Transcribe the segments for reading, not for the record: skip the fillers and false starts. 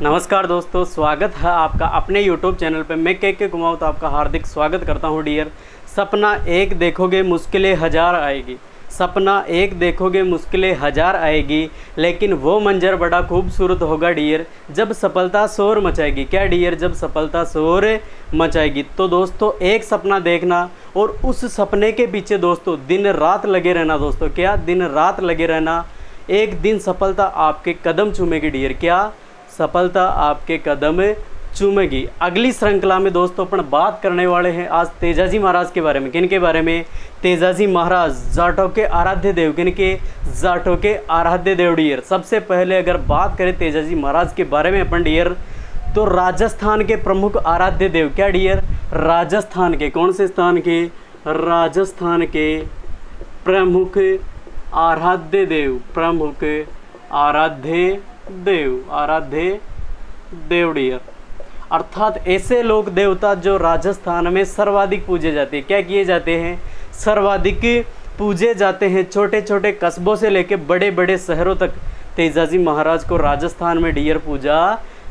नमस्कार दोस्तों, स्वागत है आपका अपने YouTube चैनल पे। मैं के कुमाऊँ तो आपका हार्दिक स्वागत करता हूँ डियर। सपना एक देखोगे मुश्किलें हज़ार आएगी, सपना एक देखोगे मुश्किलें हज़ार आएगी, लेकिन वो मंजर बड़ा खूबसूरत होगा डियर जब सफलता शोर मचाएगी। क्या डियर? जब सफलता शोर मचाएगी। तो दोस्तों एक सपना देखना और उस सपने के पीछे दोस्तों दिन रात लगे रहना। दोस्तों क्या? दिन रात लगे रहना। एक दिन सफलता आपके कदम चूमेगी डियर। क्या? सफलता आपके कदम चूमेगी। अगली श्रृंखला में दोस्तों अपन बात करने वाले हैं आज तेजाजी महाराज के बारे में। किन के बारे में? तेजाजी महाराज, जाटों के आराध्य देव। किन के? जाटों के आराध्य देव डियर। सबसे पहले अगर बात करें तेजाजी महाराज के बारे में अपन डियर, तो राजस्थान के प्रमुख आराध्य देव। क्या डियर? राजस्थान के कौन से स्थान के? राजस्थान के प्रमुख आराध्य देव। प्रमुख आराध्य देव, आराध्य देव डियर। अर्थात ऐसे लोग देवता जो राजस्थान में सर्वाधिक पूजे जाते हैं। क्या किए जाते हैं? सर्वाधिक पूजे जाते हैं। छोटे छोटे कस्बों से लेकर बड़े बड़े शहरों तक तेजाजी महाराज को राजस्थान में डियर पूजा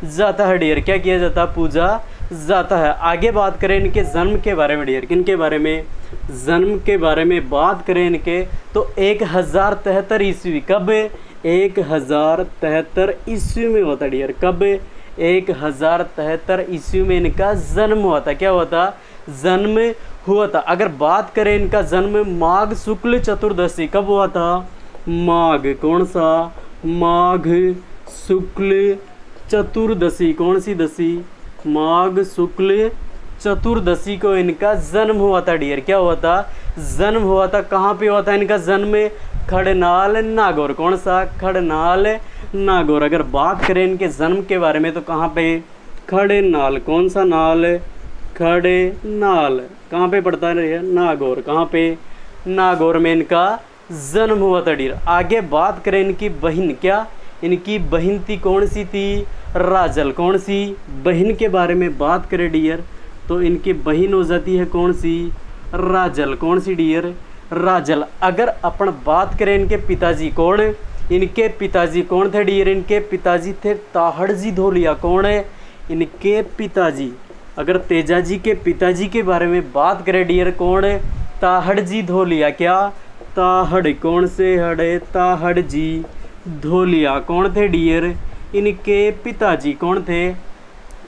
जाता है डियर। क्या किया जाता है? पूजा जाता है। आगे बात करें इनके जन्म के बारे में डियर। किन के बारे में? जन्म के बारे में बात करें इनके, तो 1073 ईस्वी। कब? 1073 ईस्वी में होता डियर। कब? 1073 ईस्वी में इनका जन्म हुआ था। क्या हुआ था? जन्म हुआ था। अगर बात करें इनका जन्म माघ शुक्ल चतुर्दशी। कब हुआ था? माघ कौन सा? माघ शुक्ल चतुर्दशी। कौन सी दशी? माघ शुक्ल चतुर्दशी को इनका जन्म हुआ था डियर। क्या हुआ था? जन्म हुआ था। कहाँ पे हुआ था इनका जन्म? खड़नाल नागौर। कौन सा? खड़नाल नागौर। अगर बात करें इनके जन्म के बारे में तो कहाँ पे? खड़नाल। कौन सा नाल? खड़नाल। कहाँ पे पड़ता है? नागौर। कहाँ पे? नागौर में इनका जन्म हुआ था डियर। आगे बात करें इनकी बहन। क्या? इनकी बहन थी कौन सी थी? राजल। कौन सी? बहन के बारे में बात करें डियर तो इनकी बहन हो जाती है कौन सी? राजल। कौन सी डियर? राजल। अगर अपन बात करें इनके पिताजी, कौन? इनके पिताजी कौन थे डियर? इनके पिताजी थे ताहड़जी धोलिया। कौन है इनके पिताजी? अगर तेजाजी के पिताजी के बारे में बात करें डियर, कौन है? ताहड़जी धोलिया। क्या? ताहड़। कौन से हड़े? ताहड़जी धोलिया। कौन थे डियर? इनके पिताजी। कौन थे?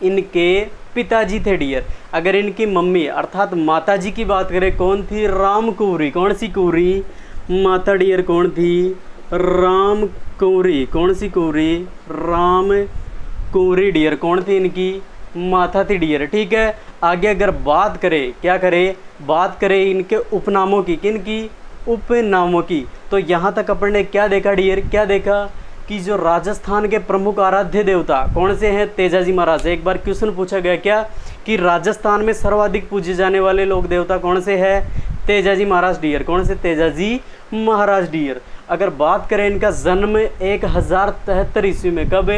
इनके पिताजी थे डियर। अगर इनकी मम्मी अर्थात माता जी की बात करें, कौन थी? राम कुंवरी। कौन सी कुंवरी? माता डियर कौन थी? राम कुंवरी। कौन सी कुंवरी? राम कुंवरी डियर कौन थी? इनकी माता थी डियर। ठीक है। आगे अगर बात करें, क्या करें? बात करें इनके उपनामों की। किन की? उपनामों की। तो यहाँ तक अपन ने क्या देखा डियर? क्या देखा कि जो राजस्थान के प्रमुख आराध्य देवता कौन से हैं? तेजाजी महाराज। एक बार क्वेश्चन पूछा गया क्या कि राजस्थान में सर्वाधिक पूजे जाने वाले लोग देवता कौन से हैं? तेजाजी महाराज डियर। कौन से? तेजाजी महाराज डियर। अगर बात करें इनका जन्म 1073 ईस्वी में। कब?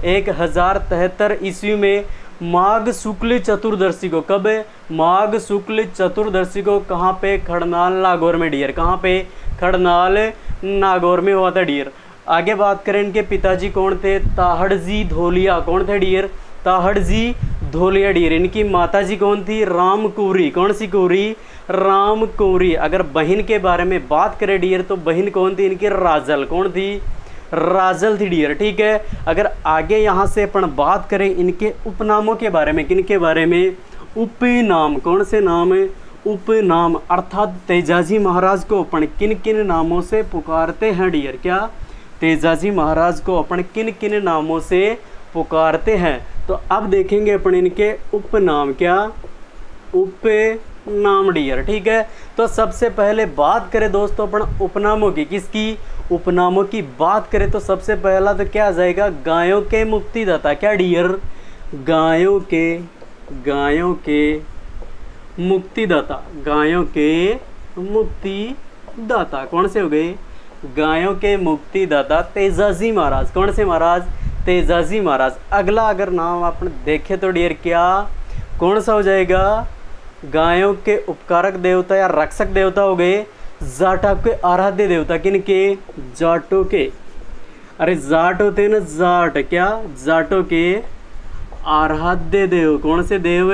1073 ईस्वी में माघ शुक्ल चतुर्दशी को। कब? माघ शुक्ल चतुर्दशी को। कहाँ पे? खड़नाल नागौर में डियर। कहाँ पे? खड़नाल नागौर में हुआ था डियर। आगे बात करें इनके पिताजी कौन थे? ताहड़जी धोलिया। कौन थे डियर? ताहड़जी धोलिया डियर। इनकी माताजी कौन थी? राम कुंवरी। कौन सी कुंवरी? राम कुंवरी। अगर बहन के बारे में बात करें डियर तो बहन कौन थी इनकी? राजल। कौन थी? राजल थी डियर। ठीक है। अगर आगे यहाँ से अपन बात करें इनके उपनामों के बारे में। किन के बारे में? उपनाम। कौन से नाम? उपनाम। अर्थात तेजाजी महाराज को अपन किन किन नामों से पुकारते हैं डियर? क्या? तेजाजी महाराज को अपन किन किन नामों से पुकारते हैं? तो अब देखेंगे अपन इनके उपनाम। क्या? उपनाम डियर। ठीक है। तो सबसे पहले बात करें दोस्तों अपन उपनामों की। किसकी? उपनामों की बात करें तो सबसे पहला तो क्या आ जाएगा? गायों के मुक्तिदाता। क्या डियर? गायों के मुक्तिदाता। गायों के मुक्तिदाता। कौन से हो गए? गायों के मुक्तिदाता तेजाजी महाराज। कौन से महाराज? तेजाजी महाराज। अगला अगर नाम अपन देखें तो डियर क्या कौन सा हो जाएगा? गायों के उपकारक देवता या रक्षक देवता हो गए जाटा के आराध्य देवता। किन के? जाटों के। अरे जाट होते हैं ना, जाट। क्या? जाटों के आराध्य देव, कौन से देव?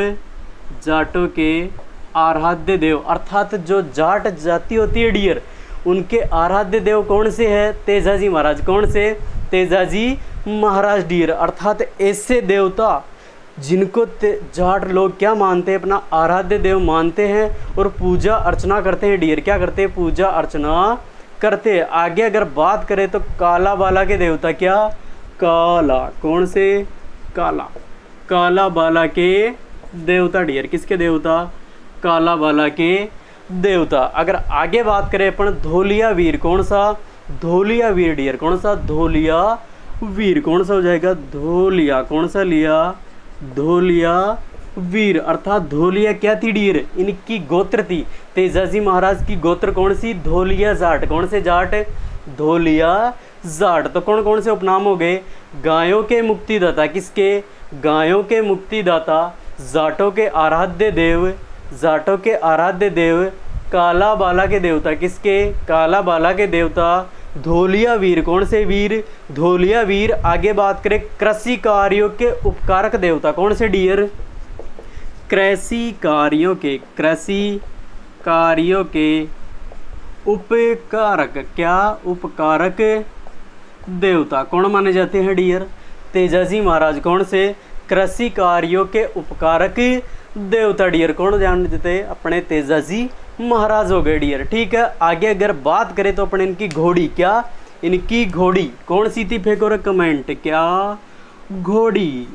जाटों के आराध्य देव, अर्थात जो जाट जाति होती है डियर, उनके आराध्य देव कौन से है? तेजाजी महाराज। कौन से? तेजाजी महाराज डियर। अर्थात ऐसे देवता जिनको जाट लोग क्या मानते हैं? अपना आराध्य देव मानते हैं और पूजा अर्चना करते हैं डियर। क्या करते हैं? पूजा अर्चना करते हैं। आगे अगर बात करें तो काला बाला के देवता, क्या? काला, कौन से? काला, काला बाला के देवता डियर। किसके देवता? काला बाला के देवता। अगर आगे बात करें अपन धोलिया वीर, कौन सा? धोलिया वीर डियर। कौन सा? धोलिया वीर। कौन सा हो जाएगा? धोलिया। कौन सा लिया? धोलिया वीर। अर्थात धोलिया क्या थी डियर? इनकी गोत्र थी। तेजाजी महाराज की गोत्र कौन सी? धोलिया जाट। कौन से जाट? धोलिया जाट। तो कौन कौन से उपनाम हो गए? गायों के मुक्तिदाता। किसके? गायों के मुक्तिदाता, जाटों के आराध्य देव, जाटों के आराध्य देव, काला बाला के देवता। किसके? काला बाला के देवता धोलिया वीर। कौन से वीर? धोलिया वीर। आगे बात करें कृषि कार्यों के उपकारक देवता, कौन से डियर? कृषि कार्यों के, कृषि कार्यों के उपकारक, क्या? उपकारक देवता कौन माने जाते हैं डियर? तेजाजी महाराज। कौन से? कृषि कार्यों के उपकारक देवता डियर। कौन जान देते? अपने तेजाजी महाराज हो गए डियर। ठीक है, आगे अगर बात करें तो अपने इनकी घोड़ी, क्या? इनकी घोड़ी कौन सी थी? फेंको रे कमेंट, क्या? घोड़ी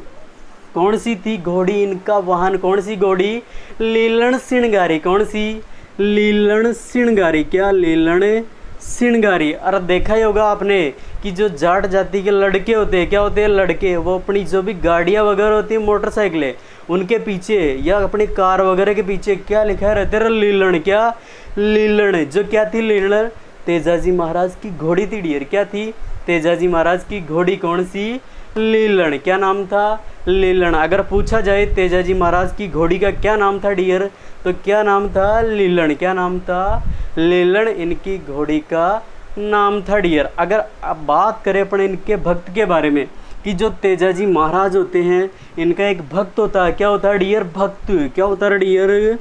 कौन सी थी? घोड़ी इनका वाहन कौन सी घोड़ी? लीलन सिणगारी। कौन सी? लीलन सिणगारी। क्या? लीलन सिणगारी। अरे देखा ही होगा आपने कि जो जाट जाति के लड़के होते हैं, क्या होते हैं? लड़के, वो अपनी जो भी गाड़ियाँ वगैरह होती है, मोटरसाइकिलें, उनके पीछे या अपनी कार वगैरह के पीछे क्या लिखा रहता है? लीलन। क्या? लीलन। जो क्या थी? लीलन तेजाजी महाराज की घोड़ी थी डियर। क्या थी? तेजाजी महाराज की घोड़ी कौन सी? लीलन। क्या नाम था? लीलन। अगर पूछा जाए तेजाजी महाराज की घोड़ी का क्या नाम था डियर, तो क्या नाम था? लीलन। क्या नाम था? लीलन इनकी घोड़ी का नाम था डियर। अगर अब बात करें अपन इनके भक्त के बारे में कि जो तेजाजी महाराज होते हैं, इनका एक भक्त होता है। क्या होता है डियर? भक्त। क्या होता है डियर?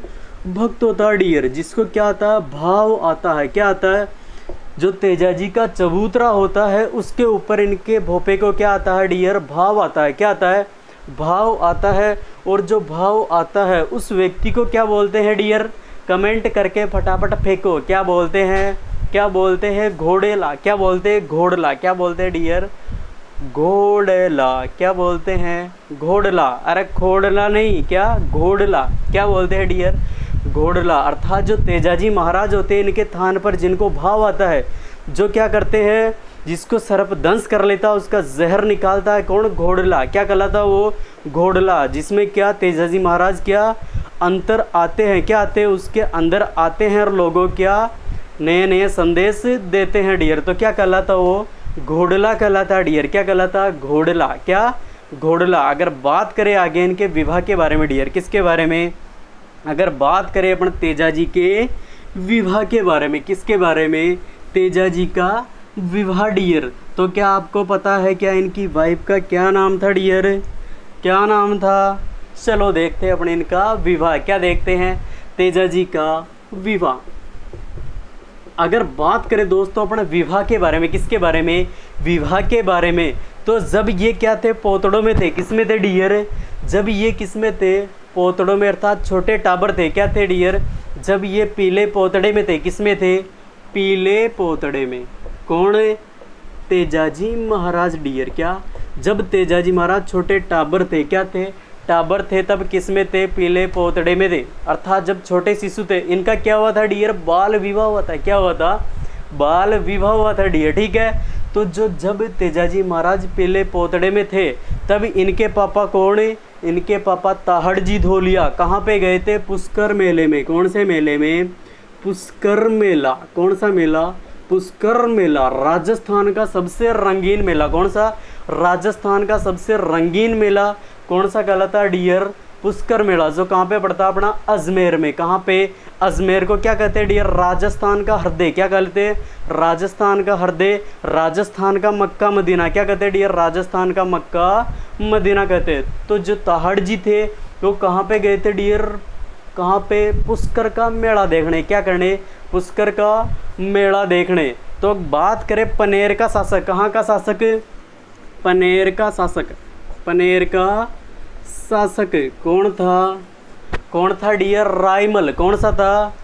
भक्त होता है डियर, जिसको क्या आता है? भाव आता है। क्या आता है? जो तेजाजी का चबूतरा होता है उसके ऊपर इनके भोपे को क्या आता है डियर? भाव आता है। क्या आता है? भाव आता है। और जो भाव आता है उस व्यक्ति को क्या बोलते हैं डियर? कमेंट करके फटाफट फेंको। क्या बोलते हैं? क्या बोलते हैं? घोड़ेला। क्या बोलते हैं? घोड़ला। क्या बोलते हैं डियर? घोड़ला। क्या बोलते हैं? घोड़ला। अरे खोड़ला नहीं, क्या? घोड़ला। क्या बोलते हैं डियर? घोड़ला। अर्थात जो तेजाजी महाराज होते हैं, इनके थान पर जिनको भाव आता है, जो क्या करते हैं? जिसको सर्पदंश कर लेता है उसका जहर निकालता है। कौन? घोड़ला। क्या कहलाता है वो? घोड़ला। जिसमें क्या? तेजाजी महाराज क्या अंतर आते हैं? क्या आते हैं? उसके अंदर आते हैं और लोगों क्या नए नए संदेश देते हैं डियर। तो क्या कहलाता वो? घोड़ला कहलाता डियर। क्या कहलाता? घोड़ला। क्या? घोड़ला। अगर बात करें आगे इनके विवाह के बारे में डियर, किसके बारे में? अगर बात करें अपन तेजाजी के विवाह के बारे में, किसके बारे में? तेजाजी का विवाह डियर। तो क्या आपको पता है क्या इनकी वाइफ का क्या नाम था डियर? क्या नाम था? चलो देखते हैं अपने इनका विवाह। क्या देखते हैं? तेजाजी का विवाह। अगर बात करें दोस्तों अपने विवाह के बारे में, किसके बारे में? विवाह के बारे में। तो जब ये क्या थे? पोतड़ों में थे। किस में थे डियर? जब ये किस में थे? पोतड़ों में, अर्थात छोटे टाबर थे। क्या थे डियर? जब ये पीले पोतड़े में थे। किस में थे? पीले पोतड़े में। कौन? तेजाजी महाराज डियर। क्या? जब तेजाजी महाराज छोटे टाबर थे, क्या थे? टाबर थे, तब किस में थे? पीले पोतड़े में थे। अर्थात जब छोटे शिशु थे, इनका क्या हुआ था डियर? बाल विवाह हुआ था। क्या हुआ था? बाल विवाह हुआ था डियर। ठीक है, तो जब तेजाजी महाराज पीले पोतड़े में थे, तब इनके पापा कौन? इनके पापा ताहड़ जी धोलिया कहाँ पे गए थे? पुष्कर मेले में। कौन से मेले में? पुष्कर मेला। कौन सा मेला? पुष्कर मेला। राजस्थान का सबसे रंगीन मेला। कौन सा? राजस्थान का सबसे रंगीन मेला कौन सा कहलाता है डियर? पुष्कर मेला जो कहाँ पे पड़ता है अपना अजमेर में। कहाँ पे? अजमेर को क्या कहते हैं डियर? राजस्थान का हृदय। क्या कहते हैं? राजस्थान का हृदय, राजस्थान का मक्का मदीना। क्या कहते हैं डियर? राजस्थान का मक्का मदीना कहते हैं। तो जो ताहड़ जी थे वो कहाँ पे गए थे डियर? कहाँ पे? पुष्कर का मेला देखने। क्या करने? पुष्कर का मेला देखने। तो बात करें पनेर का शासक, कहाँ का शासक? पनेर का शासक। पनेर का शासक कौन था? कौन था डियर? रायमल। कौन सा था?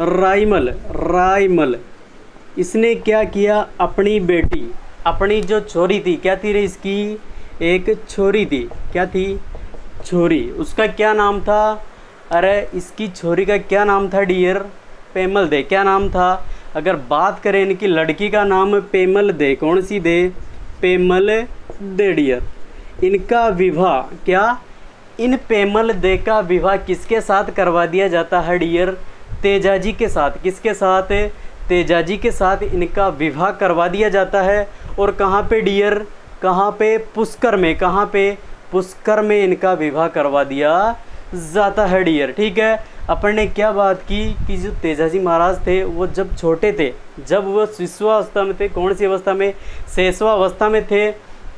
रायमल। रायमल। इसने क्या किया? अपनी बेटी, अपनी जो छोरी थी, क्या थी रे इसकी? एक छोरी थी। क्या थी? छोरी। उसका क्या नाम था? अरे इसकी छोरी का क्या नाम था डियर? पेमल दे। क्या नाम था? अगर बात करें इनकी लड़की का नाम पेमल दे। कौन सी दे? पेमल दे डियर। इनका विवाह क्या? इन पेमल दे का विवाह किसके साथ करवा दिया जाता है डियर? तेजाजी के साथ। किसके साथ? तेजाजी के साथ इनका विवाह करवा दिया जाता है। और कहाँ पे डियर? कहाँ पे? पुष्कर में। कहाँ पे? पुष्कर में इनका विवाह करवा दिया जाता है डियर। ठीक है, अपन ने क्या बात की कि जो तेजाजी महाराज थे वो जब छोटे थे, जब वो शिशुअवस्था में थे, कौन सी अवस्था में? शैशवावस्था में थे,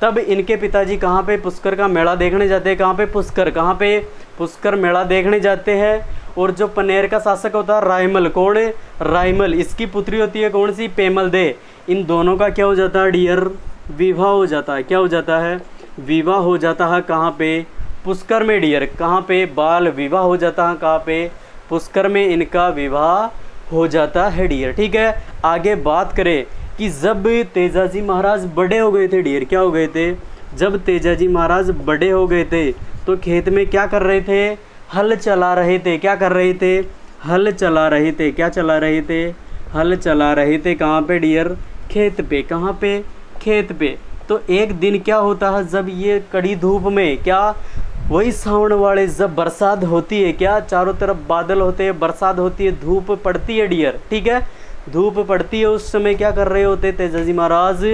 तब इनके पिताजी कहाँ पे? पुष्कर का मेला देखने जाते हैं। कहाँ पे? पुष्कर। कहाँ पे? पुष्कर मेला देखने जाते हैं। और जो पनेर का शासक होता है रायमल। कौन है? रायमल। इसकी पुत्री होती है कौन सी? पेमल दे। इन दोनों का क्या हो जाता है डियर? विवाह हो जाता है। क्या हो जाता है? विवाह हो जाता है। कहाँ पे? पुष्कर में डियर। कहाँ पे? बाल विवाह हो जाता है। कहाँ पे? पुष्कर में इनका विवाह हो जाता है डियर। ठीक है, आगे बात करें कि जब तेजाजी महाराज बड़े हो गए थे डियर, क्या हो गए थे? जब तेजाजी महाराज बड़े हो गए थे तो खेत में क्या कर रहे थे? हल चला रहे थे। क्या कर रहे थे? हल चला रहे थे। क्या चला रहे थे? हल चला रहे थे। कहाँ पे डियर? खेत पे। कहाँ पे? खेत पे। तो एक दिन क्या होता है, जब ये कड़ी धूप में, क्या वही सावन वाले जब बरसात होती है, क्या चारों तरफ बादल होते हैं, बरसात होती है, धूप पड़ती है डियर। ठीक है, धूप पड़ती है, उस समय क्या कर रहे होते तेजाजी महाराज?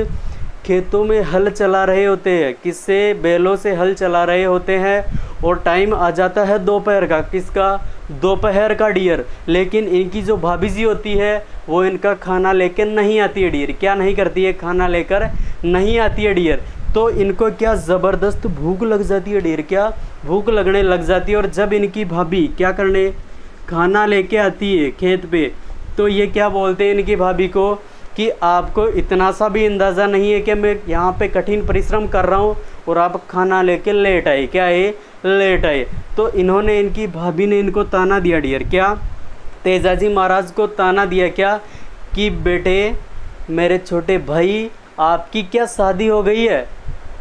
खेतों में हल चला रहे होते हैं। किससे? बैलों से हल चला रहे होते हैं। और टाइम आ जाता है दोपहर का। किसका? दोपहर का डियर। लेकिन इनकी जो भाभी जी होती है वो इनका खाना लेकर नहीं आती है डियर। क्या नहीं करती है? खाना लेकर नहीं आती है डियर। तो इनको क्या ज़बरदस्त भूख लग जाती है डियर। क्या भूख लगने लग जाती है। और जब इनकी भाभी क्या करने? खाना लेके आती है खेत पे, तो ये क्या बोलते हैं इनकी भाभी को कि आपको इतना सा भी अंदाज़ा नहीं है कि मैं यहाँ पे कठिन परिश्रम कर रहा हूँ और आप खाना लेके लेट आए। क्या है? लेट आए। तो इन्होंने, इनकी भाभी ने इनको ताना दिया डियर। क्या? तेजाजी महाराज को ताना दिया क्या? कि बेटे मेरे छोटे भाई, आपकी क्या शादी हो गई है?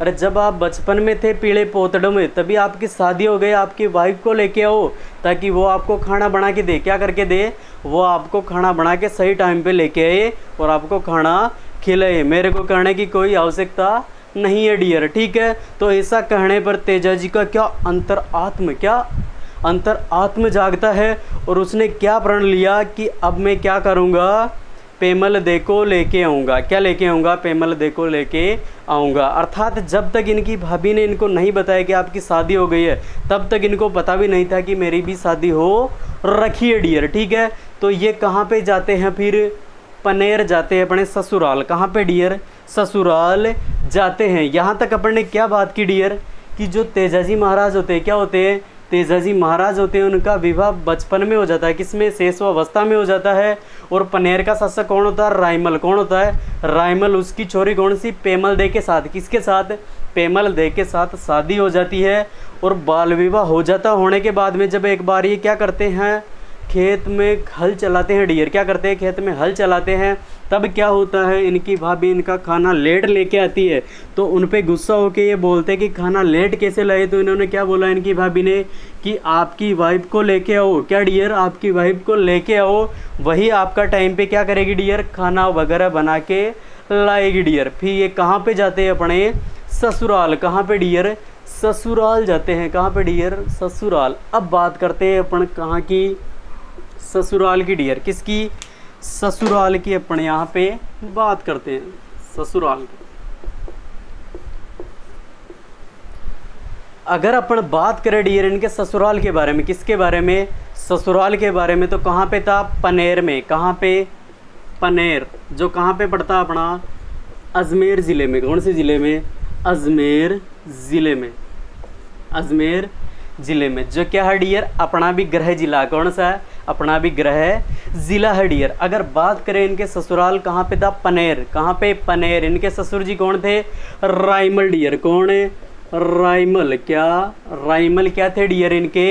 अरे जब आप बचपन में थे पीले पोतड़ों में, तभी आपकी शादी हो गई। आपकी वाइफ को लेके आओ ताकि वो आपको खाना बना के दे। क्या करके दे? वो आपको खाना बना के सही टाइम पे लेके आए और आपको खाना खिलाए। मेरे को करने की कोई आवश्यकता नहीं है डियर। ठीक है, तो ऐसा कहने पर तेजाजी का क्या अंतर आत्म जागता है और उसने क्या प्रण लिया कि अब मैं क्या करूँगा? पेमल दे को लेके आऊँगा। क्या लेके आऊँगा? पेमल दे को लेके आऊँगा। अर्थात जब तक इनकी भाभी ने इनको नहीं बताया कि आपकी शादी हो गई है, तब तक इनको पता भी नहीं था कि मेरी भी शादी हो रखी है डियर। ठीक है, तो ये कहाँ पे जाते हैं फिर? पनेर जाते हैं अपने ससुराल। कहाँ पे डियर? ससुराल जाते हैं। यहाँ तक अपन ने क्या बात की डियर कि जो तेजाजी महाराज होते हैं, क्या होते हैं? तेजाजी महाराज होते हैं, उनका विवाह बचपन में हो जाता है। किसमें? शैशवावस्था में हो जाता है। और पनेर का शासक कौन होता है? रायमल। कौन होता है? रायमल। उसकी छोरी कौन सी? पेमल दे के साथ। किसके साथ? पेमल दे के साथ शादी हो जाती है और बाल विवाह हो जाता होने के बाद में जब एक बार ये क्या करते हैं? खेत में हल चलाते हैं डियर। क्या करते हैं? खेत में हल चलाते हैं। तब क्या होता है? इनकी भाभी इनका खाना लेट लेके आती है, तो उन पे गुस्सा होके ये बोलते हैं कि खाना लेट कैसे लाए? तो इन्होंने क्या बोला इनकी भाभी ने कि आपकी वाइफ को लेके आओ। क्या डियर? आपकी वाइफ को लेके आओ, वही आपका टाइम पे क्या करेगी डियर? खाना वगैरह बना के लाएगी डियर। फिर ये कहाँ पे जाते हैं? अपने ससुराल। कहाँ पे डियर? ससुराल जाते हैं। कहाँ पे डियर? ससुराल। अब बात करते हैं अपन कहाँ की? ससुराल की डियर। किसकी? ससुराल की अपन यहाँ पे बात करते हैं। ससुराल की। अगर अपन बात करें डियर इनके ससुराल के बारे में, किसके बारे में, ससुराल के बारे में, तो कहाँ पे था, पनेर में। कहाँ पे, पनेर, जो कहाँ पे पड़ता अपना, अजमेर ज़िले में। कौन से ज़िले में, अजमेर ज़िले में, अजमेर ज़िले में, जो क्या है डियर, अपना भी गृह जिला। कौन सा है, अपना भी गृह ज़िला है डियर। अगर बात करें इनके ससुराल कहाँ पे था, पनेर। कहाँ पे, पनेर। इनके ससुर जी कौन थे, राइमल डियर। कौन, राइमल। क्या, राइमल क्या थे डियर, इनके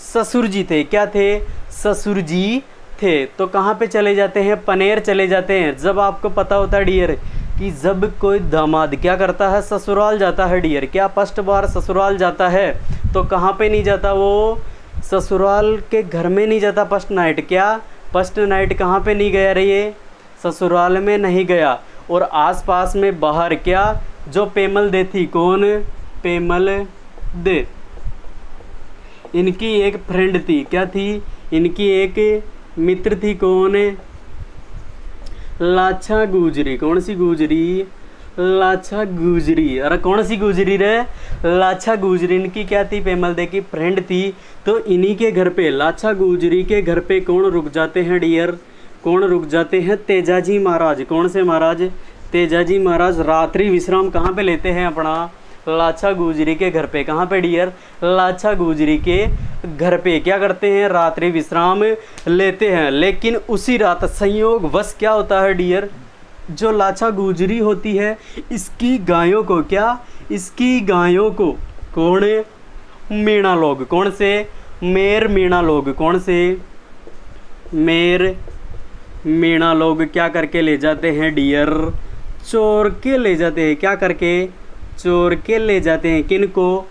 ससुर जी थे। क्या थे, ससुर जी थे। तो कहाँ पे चले जाते हैं, पनेर चले जाते हैं। जब आपको पता होता है डियर कि जब कोई दामाद क्या करता है, ससुराल जाता है डियर, क्या फर्स्ट बार ससुराल जाता है, तो कहाँ पे नहीं जाता, वो ससुराल के घर में नहीं जाता फर्स्ट नाइट। क्या, फर्स्ट नाइट कहाँ पे नहीं गया रही, ससुराल में नहीं गया। और आसपास में बाहर क्या, जो पेमल दे थी, कौन, पेमल दे, इनकी एक फ्रेंड थी। क्या थी, इनकी एक मित्र थी। कौन, लाछा गुजरी। कौन सी गुजरी, लाछा गुजरी। अरे कौन सी गुजरी रे, लाछा गुजरी। इनकी क्या थी, पेमल दे की फ्रेंड थी। तो इन्हीं के घर पे, लाछा गुजरी के घर पे कौन रुक जाते हैं डियर, कौन रुक जाते हैं, तेजाजी महाराज। कौन से महाराज, तेजाजी महाराज रात्रि विश्राम कहाँ पे लेते हैं अपना, लाछा गुजरी के घर पे। कहाँ पे डियर, लाछा गुजरी के घर पे क्या करते हैं, रात्रि विश्राम लेते हैं। लेकिन उसी रात संयोगवश क्या होता है डियर, जो लाछा गुजरी होती है, इसकी गायों को क्या, इसकी गायों को कौन, मीणा लोग। कौन से, मेर मीणा लोग। कौन से, मेर मीणा लोग क्या करके ले जाते हैं डियर, चोर के ले जाते हैं। क्या करके, चोर के ले जाते हैं। किनको,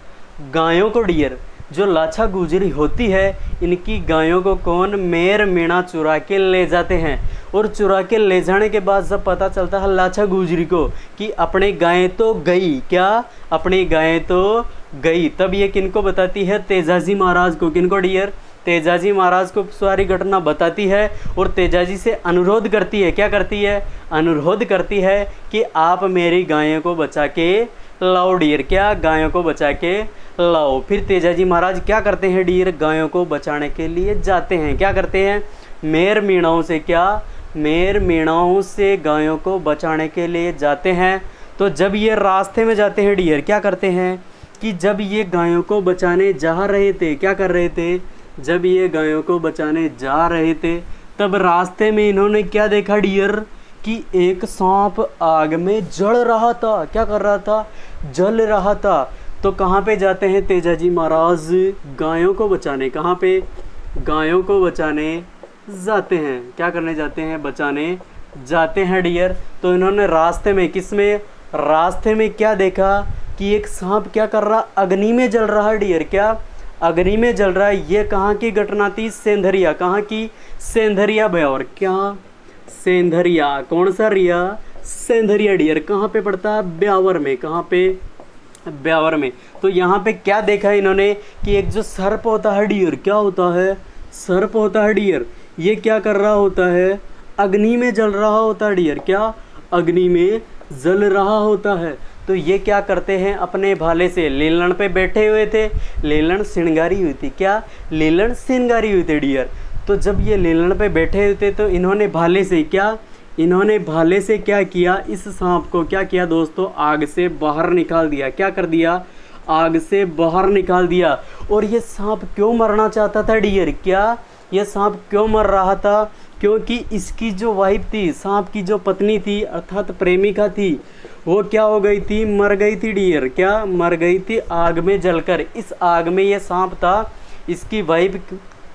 गायों को डियर। जो लाछा गुजरी होती है, इनकी गायों को कौन, मेर मीणा चुरा के ले जाते हैं। और चुरा के ले जाने के बाद जब पता चलता है लाछा गुजरी को कि अपनी गायें तो गई, क्या, अपनी गायें तो गई, तब ये किनको बताती है, तेजाजी महाराज को। किनको डियर, तेजाजी महाराज को सारी घटना बताती है और तेजाजी से अनुरोध करती है। क्या करती है, अनुरोध करती है कि आप मेरी गायों को बचा के लाओ डियर। क्या, गायों को बचा के लाओ। फिर तेजाजी महाराज क्या करते हैं डियर, गायों को बचाने के लिए जाते हैं। क्या करते हैं, मेर मीणाओं से, क्या, मेर मीणाओं से गायों को बचाने के लिए जाते हैं। तो जब ये रास्ते में जाते हैं डियर, क्या करते हैं कि जब ये गायों को बचाने जा रहे थे, क्या कर रहे थे, जब ये गायों को बचाने जा रहे थे, तब रास्ते में इन्होंने क्या देखा डियर कि एक सांप आग में जल रहा था। क्या कर रहा था, जल रहा था। तो कहाँ पे जाते हैं तेजाजी महाराज, गायों को बचाने। कहाँ पे, गायों को बचाने जाते हैं। क्या करने जाते हैं, बचाने जाते हैं डियर। तो इन्होंने रास्ते में, किसमें, रास्ते में क्या देखा कि एक सांप क्या कर रहा, अग्नि में जल रहा है डियर। क्या, अग्नि में जल रहा है। ये कहाँ की घटना थी, सेंधरिया। कहाँ की, सेंधरिया ब्यावर। क्या, सेंधरिया। कौन सा रिया, सेंधरिया डियर। कहाँ पे पड़ता है, ब्यावर में। कहाँ पे, ब्यावर में। तो यहाँ पे क्या देखा इन्होंने कि एक जो सर्प होता है डियर, क्या होता है, सर्प होता है डियर, ये क्या कर रहा होता है, अग्नि में जल रहा होता है डियर। क्या, अग्नि में जल रहा होता है। तो ये क्या करते हैं, अपने भाले से, लेलन पे बैठे हुए थे, लेलन श्रृंगारी हुई थी। क्या, लेलन श्रृंगारी हुई थी डियर। तो जब ये लेलन पे बैठे हुए थे तो इन्होंने भाले से, क्या, इन्होंने भाले से क्या किया, इस सांप को क्या किया दोस्तों, आग से बाहर निकाल दिया। क्या कर दिया, आग से बाहर निकाल दिया। और ये सांप क्यों मरना चाहता था डियर, क्या, ये सांप क्यों मर रहा था, क्योंकि इसकी जो वाइफ थी, सांप की जो पत्नी थी अर्थात प्रेमिका थी, वो क्या हो गई थी, मर गई थी डियर। क्या, मर गई थी आग में जलकर। इस आग में ये सांप था, इसकी वाइफ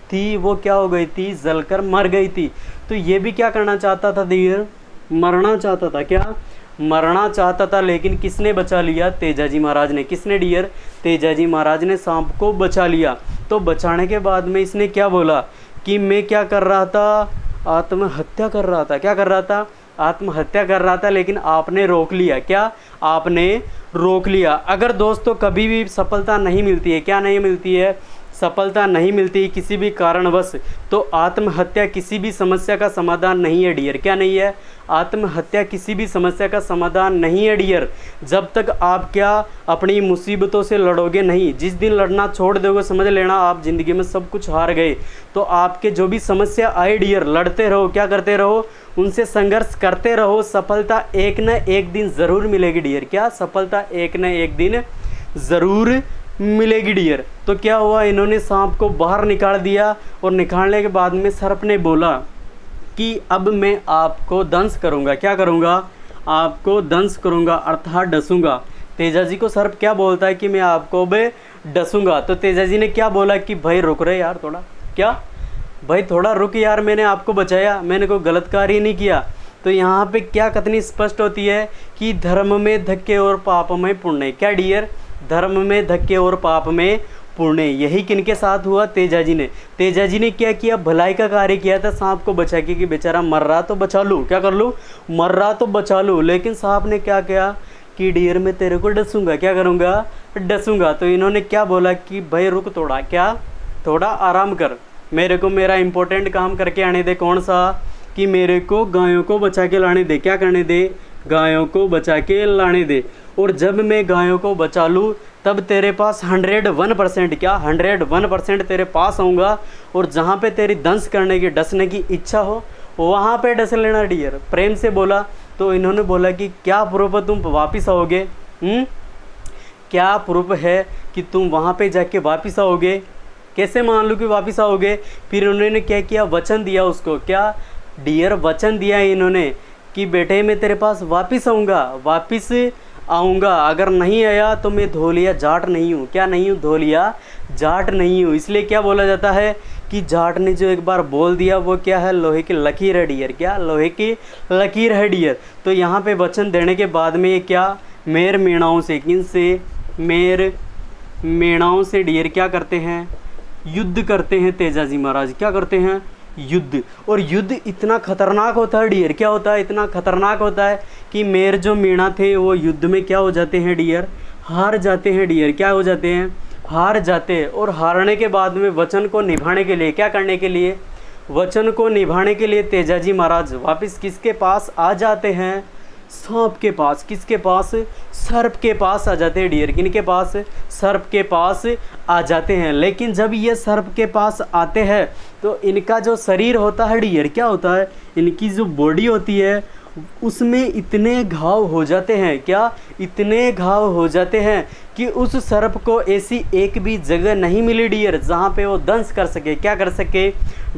थी, वो क्या हो गई थी, जलकर मर गई थी। तो ये भी क्या करना चाहता था डियर, मरना चाहता था। क्या, मरना चाहता था। लेकिन किसने बचा लिया, तेजाजी महाराज ने। किसने डियर, तेजाजी महाराज ने सांप को बचा लिया। तो बचाने के बाद में इसने क्या बोला कि मैं क्या कर रहा था, आत्महत्या कर रहा था। क्या कर रहा था, आत्महत्या कर रहा था। लेकिन आपने रोक लिया। क्या, आपने रोक लिया। अगर दोस्तों कभी भी सफलता नहीं मिलती है, क्या नहीं मिलती है, सफलता नहीं मिलती किसी भी कारणवश, तो आत्महत्या किसी भी समस्या का समाधान नहीं है डियर। क्या नहीं है? आत्महत्या किसी भी समस्या का समाधान नहीं है डियर। जब तक आप क्या अपनी मुसीबतों से लड़ोगे नहीं, जिस दिन लड़ना छोड़ दोगे समझ लेना आप ज़िंदगी में सब कुछ हार गए। तो आपके जो भी समस्या आए डियर, लड़ते रहो, क्या करते रहो, उनसे संघर्ष करते रहो। सफलता एक न एक दिन ज़रूर मिलेगी डियर। क्या? सफलता एक न एक दिन ज़रूर मिलेगी डियर। तो क्या हुआ, इन्होंने सांप को बाहर निकाल दिया और निकालने के बाद में सर्प ने बोला कि अब मैं आपको दंश करूँगा। क्या करूँगा? आपको दंश करूँगा अर्थात डसूँगा। तेजा जी को सर्प क्या बोलता है कि मैं आपको अब डसूँगा। तो तेजा जी ने क्या बोला कि भाई रुक रहे यार थोड़ा, क्या भाई थोड़ा रुक यार, मैंने आपको बचाया, मैंने कोई गलत कार्य नहीं किया। तो यहाँ पे क्या कथनी स्पष्ट होती है कि धर्म में धक्के और पाप में पुण्य। क्या डियर? धर्म में धक्के और पाप में पुण्य। यही किनके साथ हुआ? तेजा जी ने। तेजा जी ने क्या किया? भलाई का कार्य किया था सांप को बचा के कि बेचारा मर रहा तो बचा लूँ, क्या कर लूँ, मर रहा तो बचा लूँ। लेकिन सांप ने क्या किया कि डियर मैं तेरे को डसूँगा। क्या करूँगा? डसूँगा। तो इन्होंने क्या बोला कि भाई रुक थोड़ा, क्या थोड़ा आराम कर, मेरे को मेरा इंपॉर्टेंट काम करके आने दे। कौन सा? कि मेरे को गायों को बचा के लाने दे। क्या करने दे? गायों को बचा के लाने दे। और जब मैं गायों को बचा लूँ तब तेरे पास 101%, क्या 101% तेरे पास आऊँगा। और जहाँ पे तेरी दंश करने की, डसने की इच्छा हो वहाँ पे डस लेना डियर। प्रेम से बोला। तो इन्होंने बोला कि क्या प्रूफ है तुम वापस आओगे? क्या प्रूफ है कि तुम वहाँ पे जाके वापस आओगे? कैसे मान लूँ कि वापस आओगे? फिर उन्होंने क्या किया? वचन दिया उसको। क्या डियर? वचन दिया इन्होंने कि बेटे मैं तेरे पास वापस आऊँगा, वापस आऊँगा। अगर नहीं आया तो मैं धोलिया जाट नहीं हूँ। क्या नहीं हूँ? धोलिया जाट नहीं हूँ। इसलिए क्या बोला जाता है कि जाट ने जो एक बार बोल दिया वो क्या है? लोहे की लकीर है डियर। क्या? लोहे की लकीर है डियर। तो यहाँ पे वचन देने के बाद में ये क्या? मेर मेणाओं से, किन से? मेर मेणाओं से डियर क्या करते हैं? युद्ध करते हैं तेजा जी महाराज। क्या करते हैं? युद्ध। और युद्ध इतना खतरनाक होता है डियर। क्या होता है? इतना खतरनाक होता है कि मेर जो मीणा थे वो युद्ध में क्या हो जाते हैं डियर? हार जाते हैं डियर। क्या हो जाते हैं? हार जाते हैं। और हारने के बाद में वचन को निभाने के लिए, क्या करने के लिए? वचन को निभाने के लिए तेजा जी महाराज वापस किसके पास आ जाते हैं? सांप के पास। किसके पास? सर्प के पास आ जाते हैं डियर। किनके पास? सर्प के पास आ जाते हैं। लेकिन जब ये सर्प के पास आते हैं तो इनका जो शरीर होता है डियर, क्या होता है? इनकी जो बॉडी होती है उसमें इतने घाव हो जाते हैं। क्या? इतने घाव हो जाते हैं कि उस सर्प को ऐसी एक भी जगह नहीं मिली डियर जहाँ पे वो दंश कर सके। क्या कर सके?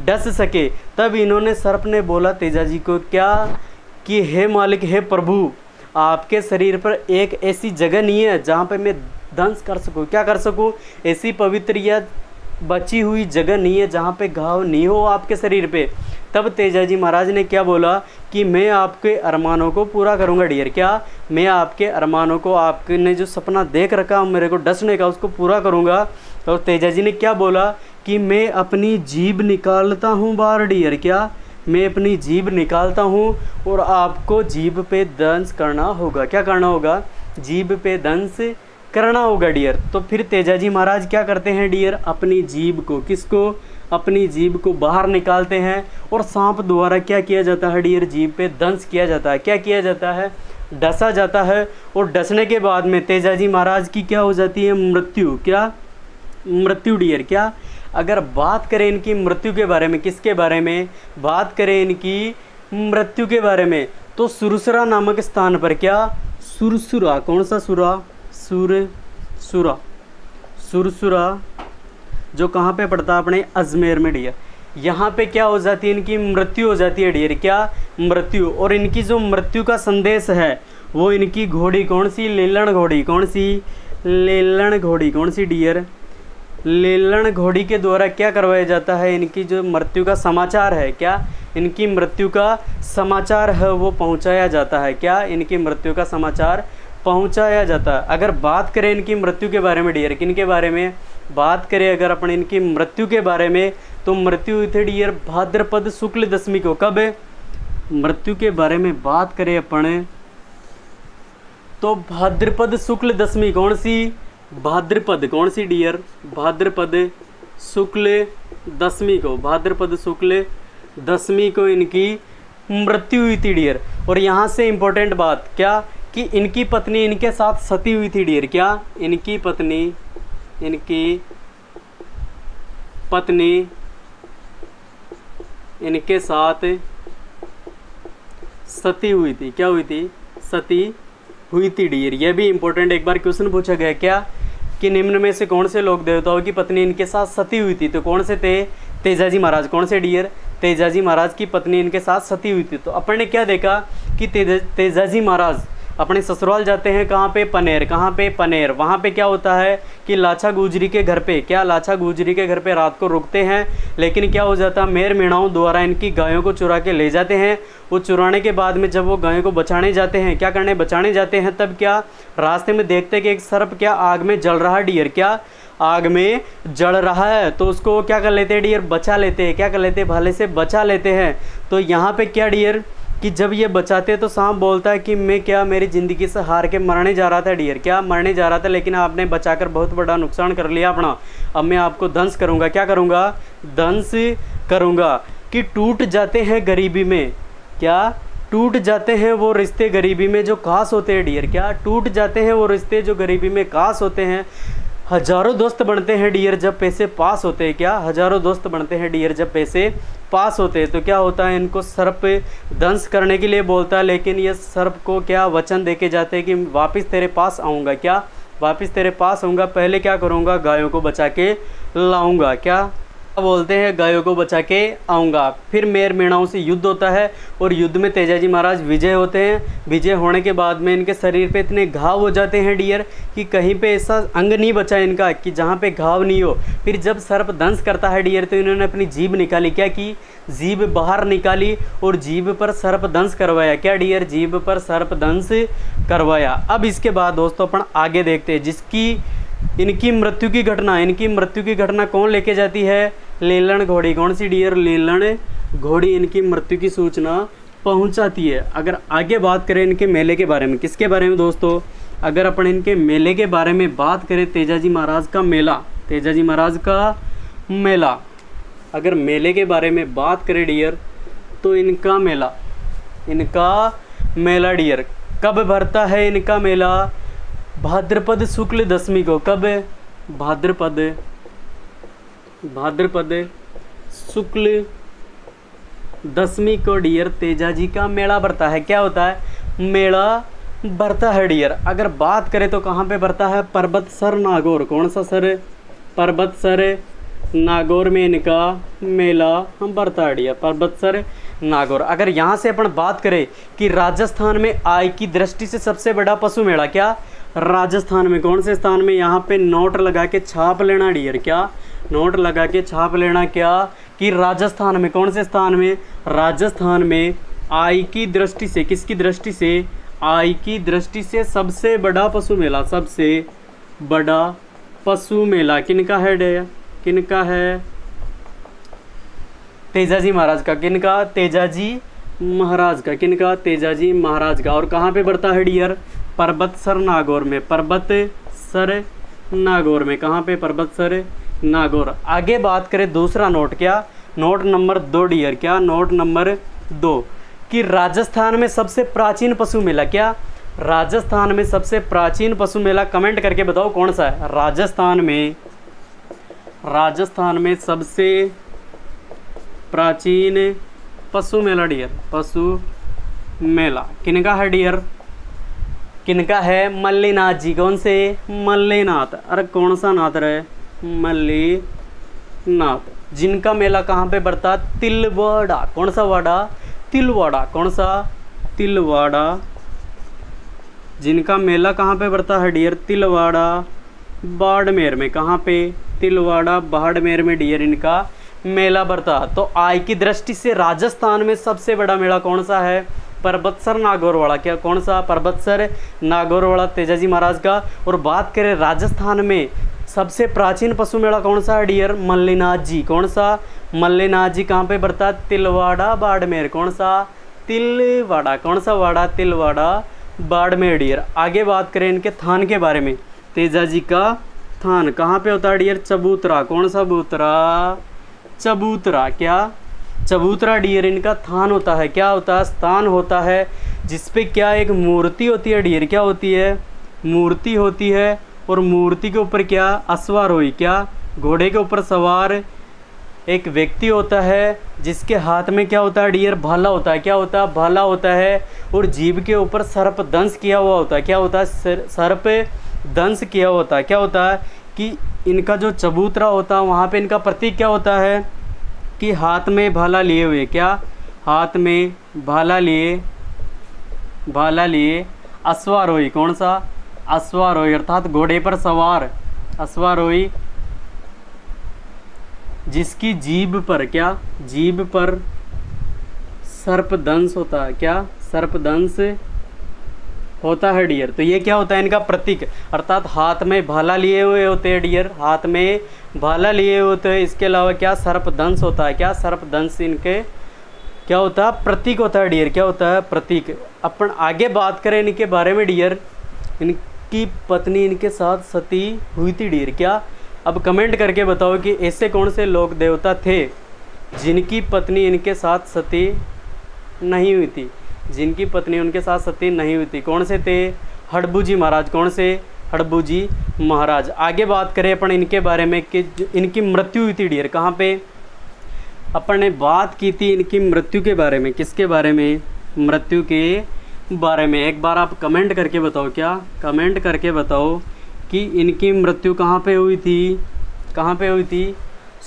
डस सके। तब इन्होंने, सर्प ने बोला तेजा जी को क्या कि हे मालिक, हे प्रभु, आपके शरीर पर एक ऐसी जगह नहीं है जहाँ पे मैं दंश कर सकूँ। क्या कर सकूँ? ऐसी पवित्र या बची हुई जगह नहीं है जहाँ पे घाव नहीं हो आपके शरीर पे। तब तेजा जी महाराज ने क्या बोला कि मैं आपके अरमानों को पूरा करूँगा डियर। क्या? मैं आपके अरमानों को, आपने जो सपना देख रखा मेरे को डसने का, उसको पूरा करूँगा। तो तेजा जी ने क्या बोला कि मैं अपनी जीभ निकालता हूँ बाहर डियर। क्या? मैं अपनी जीभ निकालता हूँ और आपको जीभ पे दंश करना होगा। क्या करना होगा? जीभ पे दंश करना होगा डियर। तो फिर तेजा जी महाराज क्या करते हैं डियर? अपनी जीभ को, किसको? अपनी जीभ को बाहर निकालते हैं और सांप द्वारा क्या किया जाता है डियर? जीभ पे दंश किया जाता है। क्या किया जाता है? डसा जाता है। और डसने के बाद में तेजा जी महाराज की क्या हो जाती है? मृत्यु। क्या? मृत्यु डियर। क्या? अगर बात करें इनकी मृत्यु के बारे में, किसके बारे में बात करें इनकी मृत्यु के बारे में, तो सुरसुरा नामक स्थान पर, क्या? सुरसुरा। कौन सा सुरा? सुरसुरा। सुरसुरा जो कहाँ पे पड़ता है? अपने अजमेर में डियर। यहाँ पे क्या हो जाती है? इनकी मृत्यु हो जाती है डियर। क्या? मृत्यु। और इनकी जो मृत्यु का संदेश है वो इनकी घोड़ी, कौन सी? लेलन घोड़ी। कौन सी? लेलन घोड़ी। कौन सी डियर? लेलन घोड़ी के द्वारा क्या करवाया जाता है? इनकी जो मृत्यु का समाचार है, क्या? इनकी मृत्यु का समाचार है वो पहुंचाया जाता है। क्या? इनकी मृत्यु का समाचार पहुंचाया जाता है। अगर बात करें इनकी मृत्यु के बारे में डियर, किनके बारे में बात करें अगर अपन इनकी मृत्यु के बारे में, तो मृत्यु हुई थी डियर भाद्रपद शुक्ल दशमी को। कब? मृत्यु के बारे में बात करें अपन तो भाद्रपद शुक्ल दशमी। कौन सी? भाद्रपद। कौन सी डियर? भाद्रपद शुक्ल दशमी को, भाद्रपद शुक्ल दशमी को इनकी मृत्यु हुई थी डियर। और यहाँ से इम्पोर्टेंट बात क्या कि इनकी पत्नी इनके साथ सती हुई थी डियर। क्या? इनकी पत्नी इनके साथ सती हुई थी। क्या हुई थी? सती हुई थी डियर। यह भी इम्पोर्टेंट एक बार क्वेश्चन पूछा गया क्या कि निम्न में से कौन से लोक देवताओं की पत्नी इनके साथ सती हुई थी? तो कौन से थे? तेजाजी महाराज। कौन से डियर? तेजाजी महाराज की पत्नी इनके साथ सती हुई थी। तो अपन ने क्या देखा कि तेजाजी महाराज अपने ससुराल जाते हैं। कहाँ पे? पनेर। कहाँ पे? पनेर। वहाँ पे क्या होता है कि लाछा गुजरी के घर पे, क्या लाछा गुजरी के घर पे रात को रुकते हैं। लेकिन क्या हो जाता है, मेर मेणाओं द्वारा इनकी गायों को चुरा के ले जाते हैं। वो चुराने के बाद में जब वो गायों को बचाने जाते हैं, क्या करने बचाने जाते हैं, तब क्या रास्ते में देखते हैं कि एक सर्प क्या आग में जल रहा है डियर। क्या? आग में जल रहा है। तो उसको क्या कर लेते हैं डियर? बचा लेते हैं। क्या कर लेते हैं? भाले से बचा लेते हैं। तो यहाँ पे क्या डियर कि जब ये बचाते हैं तो सांप बोलता है कि मैं क्या मेरी ज़िंदगी से हार के मरने जा रहा था डियर। क्या? मरने जा रहा था, लेकिन आपने बचाकर बहुत बड़ा नुकसान कर लिया अपना। अब मैं आपको दंश करूँगा। क्या करूँगा? दंश करूँगा। कि टूट जाते हैं गरीबी में। क्या? टूट जाते हैं वो रिश्ते गरीबी में जो काश होते हैं डियर। क्या? टूट जाते हैं वो रिश्ते जो गरीबी में काश होते हैं। हजारों दोस्त बनते हैं डियर जब पैसे पास होते हैं। क्या? हजारों दोस्त बनते हैं डियर जब पैसे पास होते हैं। तो क्या होता है, इनको सर्प दंश करने के लिए बोलता है, लेकिन ये सर्प को क्या वचन देके जाते हैं कि वापस तेरे पास आऊँगा। क्या? वापस तेरे पास आऊँगा। पहले क्या करूँगा? गायों को बचा के लाऊँगा। क्या बोलते हैं? गायों को बचा के आऊँगा। फिर मेर मेणाओं से युद्ध होता है और युद्ध में तेजाजी महाराज विजय होते हैं। विजय होने के बाद में इनके शरीर पे इतने घाव हो जाते हैं डियर कि कहीं पे ऐसा अंग नहीं बचा इनका कि जहाँ पे घाव नहीं हो। फिर जब सर्प दंश करता है डियर तो इन्होंने अपनी जीभ निकाली। क्या की? जीभ बाहर निकाली और जीभ पर सर्प दंश करवाया। क्या डियर? जीभ पर सर्प दंश करवाया। अब इसके बाद दोस्तों अपन आगे देखते हैं जिसकी इनकी मृत्यु की घटना कौन लेके जाती है? लीलन घोड़ी। कौन सी डियर? लीलन घोड़ी इनकी मृत्यु की सूचना पहुंचाती है। अगर आगे बात करें इनके मेले के बारे में, किसके बारे में दोस्तों? अगर अपन इनके मेले के बारे में बात करें, तेजाजी महाराज का मेला, अगर मेले के बारे में बात करें डियर तो इनका मेला डियर कब भरता है? इनका मेला भाद्रपद शुक्ल दशमी को। कब? भाद्रपद शुक्ल दशमी को डियर तेजाजी का मेला भरता है। क्या होता है? मेला भरता है डियर। अगर बात करें तो कहाँ पे भरता है? पर्वतसर नागौर। कौन सा सर? पर्वतसर नागौर में इनका मेला हम भरता है डियर। पर्वतसर नागौर। अगर यहाँ से अपन बात करें कि राजस्थान में आय की दृष्टि से सबसे बड़ा पशु मेला, क्या? राजस्थान में कौन से स्थान में? यहाँ पे नोट लगा के छाप लेना डियर। क्या? नोट लगा के छाप लेना। क्या कि राजस्थान में कौन से स्थान में? राजस्थान में आय की दृष्टि से, किसकी दृष्टि से? आय की दृष्टि से सबसे बड़ा पशु मेला, सबसे बड़ा पशु मेला किनका है? तेजाजी महाराज का। किनका? तेजाजी महाराज का। किनका? तेजाजी महाराज का। और कहाँ पे बढ़ता है डियर? पर्वतसर नागौर में। पर्वतसर नागौर में। कहाँ पे? पर्वतसर नागौर। आगे बात करें दूसरा नोट, क्या? Note number 2 dear. क्या? नोट नंबर 2 कि राजस्थान में सबसे प्राचीन पशु मेला। क्या? राजस्थान में सबसे प्राचीन पशु मेला कमेंट करके बताओ कौन सा है? राजस्थान में सबसे प्राचीन पशु मेला डियर। पशु मेला किनका है डियर? किनका है? मल्लीनाथ जी। कौन से? मल्लीनाथ। अरे कौन सा नाथ रहे? मल्लीनाथ। जिनका मेला कहाँ पे बढ़ता? तिलवाड़ा। कौन सा वाड़ा? तिलवाड़ा। कौन सा? तिलवाड़ा। जिनका मेला कहाँ पे बढ़ता है डियर? तिलवाड़ा बाड़मेर में। कहाँ पे? तिलवाड़ा बाड़मेर में डियर इनका मेला बढ़ता। तो आय की दृष्टि से राजस्थान में सबसे बड़ा मेला कौन सा है? पर्वतसर नागौर वाला। क्या? कौन सा? पर्वतसर नागौर वाला तेजाजी महाराज का। और बात करें राजस्थान में सबसे प्राचीन पशु मेला कौन सा है डियर? मल्लीनाथ जी। कौन सा? मल्लीनाथ जी। कहाँ पे बढ़ता? तिलवाड़ा बाड़मेर। कौन सा? तिलवाड़ा। कौन सा वाड़ा? तिलवाड़ा बाड़मेर डियर। आगे बात करें इनके थान के बारे में, तेजाजी का स्थान कहाँ पे होता है डियर? चबूतरा। कौन सा बूतरा? चबूतरा। क्या? चबूतरा डियर इनका थान होता है। क्या होता है? स्थान होता है, जिसपे क्या एक मूर्ति होती है डियर। क्या होती है? मूर्ति होती है। और मूर्ति के ऊपर क्या? अश्वारोही। क्या? घोड़े के ऊपर सवार एक व्यक्ति होता है, जिसके हाथ में क्या होता है डियर? भाला होता है। क्या होता है? भाला होता है। और जीभ के ऊपर सर्प दंश किया हुआ होता है। क्या होता है? सर्प दंश किया होता है। क्या होता है कि इनका जो चबूतरा होता है वहाँ पे इनका प्रतीक क्या होता है कि हाथ में भाला लिए हुए। क्या? हाथ में भाला लिए अश्वारोही। कौन सा? अश्वारोही, अर्थात घोड़े पर सवार अश्वारोही, जिसकी जीभ पर क्या? जीभ पर सर्पदंश होता है। क्या? सर्पदंश होता है डियर। तो ये क्या होता है? इनका प्रतीक, अर्थात हाथ में भाला लिए हुए होते हैं डियर, हाथ में भाला लिए हुए होते हैं। इसके अलावा क्या? सर्पदंश होता है। क्या? सर्पदंश इनके क्या होता है? प्रतीक होता है डियर। क्या होता है? प्रतीक। अपन आगे बात करें इनके बारे में डियर, इनकी पत्नी इनके साथ सती हुई थी डियर। क्या? अब कमेंट करके बताओ कि ऐसे कौन से लोक देवता थे जिनकी पत्नी इनके साथ सती नहीं हुई थी, जिनकी पत्नी उनके साथ सती नहीं हुई थी। कौन से थे? हड़बूजी महाराज। कौन से? हड़बूजी महाराज। आगे बात करें अपन इनके बारे में कि इनकी मृत्यु हुई थी डियर। कहाँ पे? अपन ने बात की थी इनकी मृत्यु के बारे में। किसके बारे में? मृत्यु के बारे में। एक बार आप कमेंट करके बताओ। क्या? कमेंट करके बताओ कि इनकी मृत्यु कहाँ पे हुई थी? कहाँ पे हुई थी?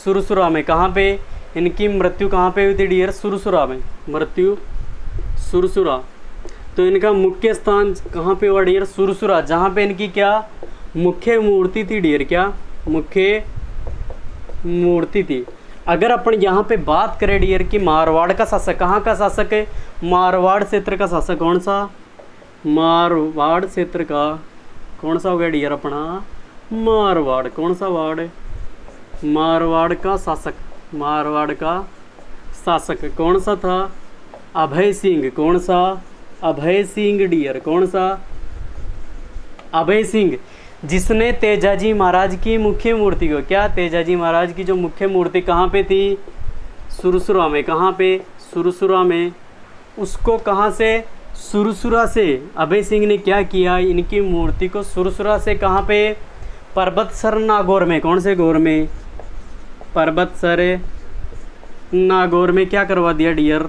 सुरसुरा में। कहाँ पे? इनकी मृत्यु कहाँ पे हुई थी डियर? सुरसुरा में। मृत्यु सुरसुरा। तो इनका मुख्य स्थान कहाँ पे हुआ डियर? सुरसुरा, जहाँ पे इनकी क्या? मुख्य मूर्ति थी डियर। क्या? मुख्य मूर्ति थी। अगर अपन यहाँ पे बात करें डियर कि मारवाड़ का शासक, कहाँ का शासक है? मारवाड़ क्षेत्र का शासक। कौन सा? मारवाड़ क्षेत्र का कौन सा हो गया डियर? अपना मारवाड़। कौन सा वार्ड? मारवाड़ का शासक। मारवाड़ का शासक कौन सा था? अभय सिंह। कौन सा? अभय सिंह डियर। कौन सा? अभय सिंह, जिसने तेजाजी महाराज की मुख्य मूर्ति को क्या? तेजाजी महाराज की जो मुख्य मूर्ति कहाँ पे थी? सुरसुरा में। कहाँ पे? सुरसुरा में। उसको कहाँ से? सुरसुरा से अभय सिंह ने क्या किया? इनकी मूर्ति को सुरसुरा से कहाँ पे? पर्वतसर नागौर में। कौन से गौर में? पर्वतसर नागौर में क्या करवा दिया डियर?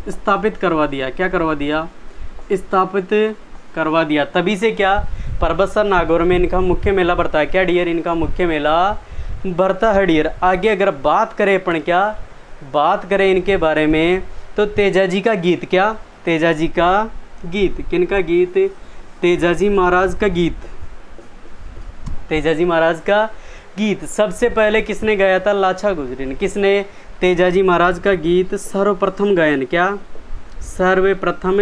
स्थापित करवा दिया। क्या करवा दिया? स्थापित करवा दिया। तभी से क्या? पर्वतसर नागौर में इनका मुख्य मेला बढ़ता है। क्या डियर? इनका मुख्य मेला बढ़ता है डियर। आगे अगर बात करें अपन, क्या बात करें इनके बारे में, तो तेजाजी का गीत। क्या? तेजाजी का गीत। किनका गीत? तेजाजी महाराज का गीत। तेजाजी महाराज का गीत सबसे पहले किसने गाया था? लाछा गुजरी ने। किसने? तेजाजी महाराज का गीत सर्वप्रथम गायन। क्या? सर्वप्रथम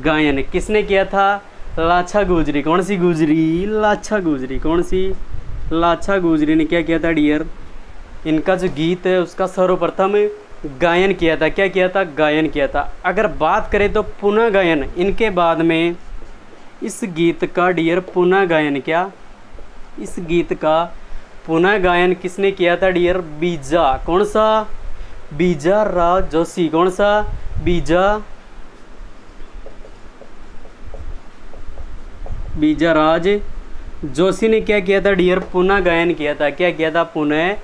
गायन किसने किया था? लाछा गुजरी। कौन सी गुजरी? लाछा गुजरी। कौन सी? लाछा गुजरी ने क्या किया था डियर? इनका जो गीत है उसका सर्वप्रथम गायन किया था। क्या किया था? गायन किया था। अगर बात करें तो पुनः गायन इनके बाद में इस गीत का डियर पुनः गायन। क्या? इस गीत का पुनः गायन किसने किया था डियर? बीजा। कौन सा? बीजा राव जोशी। कौन सा? बीजा राज जोशी ने क्या किया था डियर? पुनः गायन किया था। क्या किया था? पुनः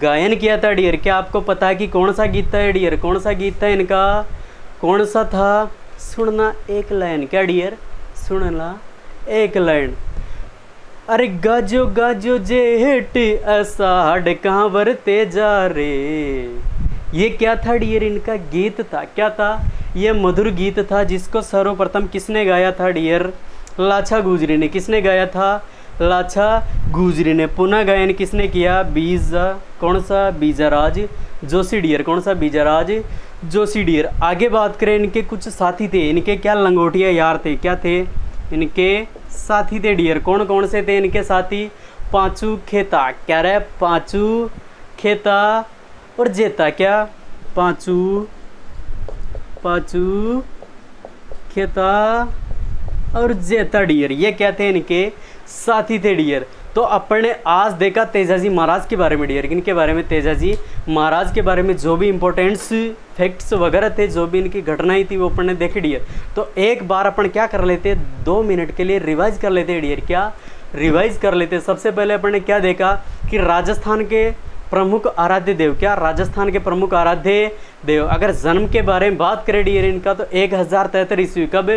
गायन किया था डियर। क्या आपको पता है कि कौन सा गीत था डियर? कौन सा गीत था इनका? कौन सा था? सुनना एक लाइन। क्या डियर? सुनना एक लाइन। अरे गाजो गाजो जेठ अषाढ़ कहाँ बरते जा रे। ये क्या था डियर? इनका गीत था। क्या था? ये मधुर गीत था, जिसको सर्वप्रथम किसने गाया था डियर? लाछा गुजरी ने। किसने गाया था? लाछा गुजरी ने। पुनः गायन किसने किया? बीजा। कौन सा? बीजाराज जोशी डियर। कौन सा? बीजाराज जोशी डियर। आगे बात करें, इनके कुछ साथी थे। इनके क्या? लंगोटिया यार थे। क्या थे? इनके साथी थे डियर। कौन कौन से थे इनके साथी? पांचू खेता। क्या रहे? पांचू खेता और जेता। क्या? पांचू खेता और जेता डियर। ये क्या थे? इनके साथी थे डियर। तो अपन ने आज देखा तेजाजी महाराज के बारे में डियर, इनके बारे में, तेजाजी महाराज के बारे में जो भी इंपॉर्टेंट्स फैक्ट्स वगैरह थे, जो भी इनकी घटनाएं थी वो अपन ने देखी डियर। तो एक बार अपन क्या कर लेते, 2 मिनट के लिए रिवाइज कर लेते डियर। क्या रिवाइज कर लेते। सबसे पहले अपन ने क्या देखा कि राजस्थान के प्रमुख आराध्य देव, क्या राजस्थान के प्रमुख आराध्य देव, अगर जन्म के बारे में बात करें डियर इनका, तो 1073 ईस्वी, कब